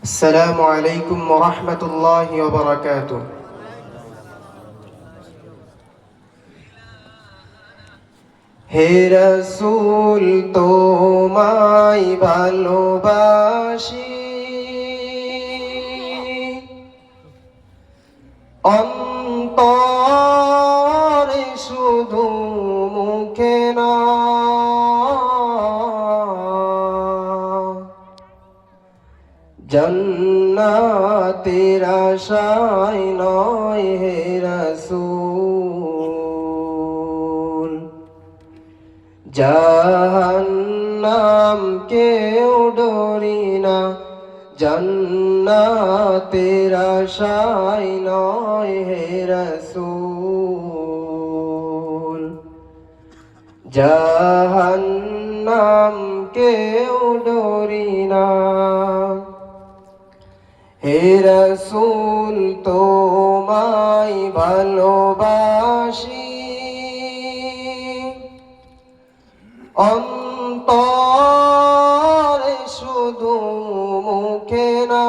আসসালামু আলাইকুম ওয়া রাহমাতুল্লাহি ওয়া বারাকাতুহু। হে রাসূল তোমায় ভালোবাসি, অন্তরে শুধু মুখে না। জান্নাতের আশায় নয় হে রাসূল, জাহান্নাম কেউ ডরি না। জান্নাতের আশায় নয় হে রাসূল, জাহান্নাম কেউ ডরি না। হে রাসূল তোমায় ভালোবাসি, অন্তরে শুধু মুখে না।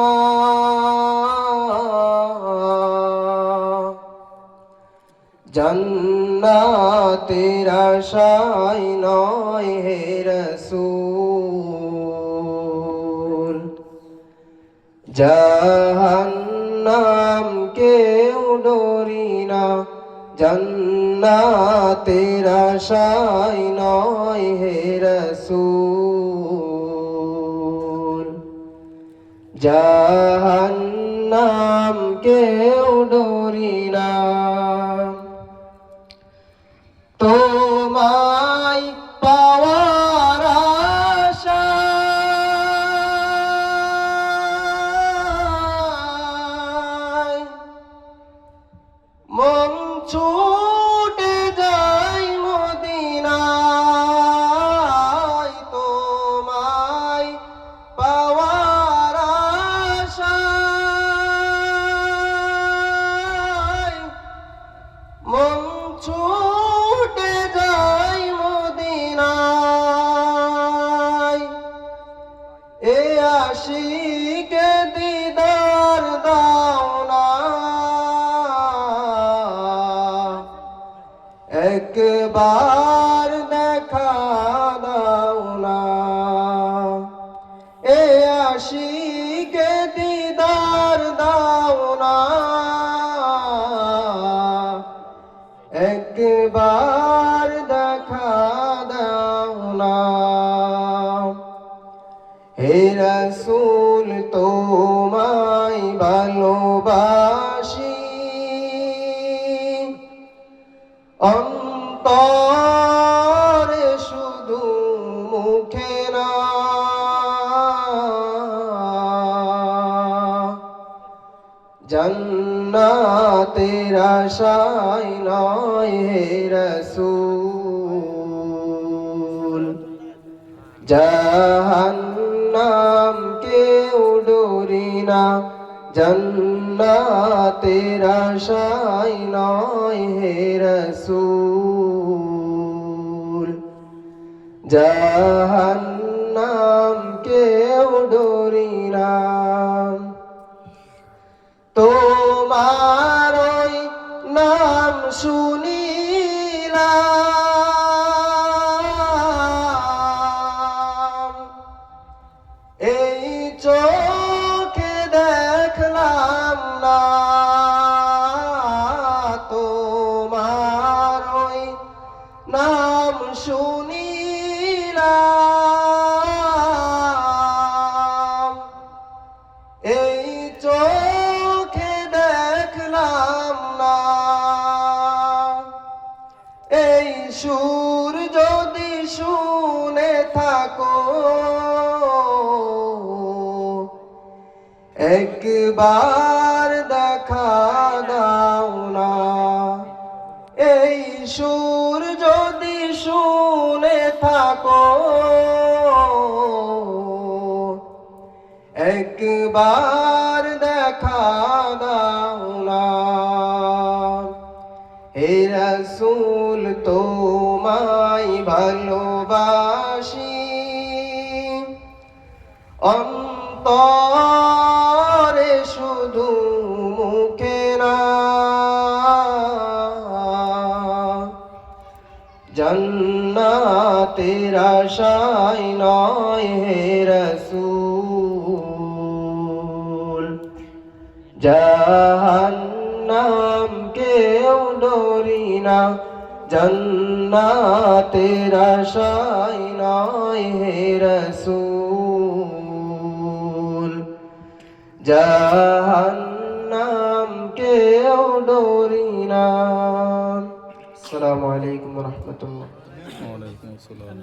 জান্নাতের আশায় নয় হে রাসূল, জাহান্নাম কেউ ডরি না। জান্নাতের আশায় নয় হে রাসূল, জাহান্নাম কেউ ডরি না। তোমায় পাওয়ার আশায় মন ছুটে যায় মদিনায়। তোমায় পাওয়ার আশায় মন ছুটে যায় মদিনায়। এ আশিকে দিদার দাও না, একবার দেখা দাও না। এ আশিকে দিদার দাও না, একবার দেখা দাও না। হে রাসূল তোমায় ভালোবাসি, অন্তরে শুধু মুখে না। জান্নাতের আশায় নয় হে রাসূল, জাহান্নাম কেউ ডরি না। জান্নাতের আশায় নয় হে রাসূল, জাহান্নাম কেউ ডরি না। তোমার ওই নাম শুনিলাম, এই চোখে দেখলাম না। তোমার ওই নাম শুনিলাম, এই চোখে দেখলাম না। এই সুর যদি শুনে থাকো, একবার দেখা দাও না। এই সুর যদি শুনে থাকো, একবার দেখা দাও না। হে রাসূল তোমায় ভালোবাসি, অন্তরে শুধু মুখে না জান্নাতের আশায় নয় হে রাসূল জাহান্নাম কেউ ডরি না জান্নাতের আশায় নয় হে রাসূল জাহান্নাম কেউ ডরি না। আসসালামু আলাইকুম ওয়া রাহমাতুল্লাহ। ওয়ালাইকুম আসসালাম।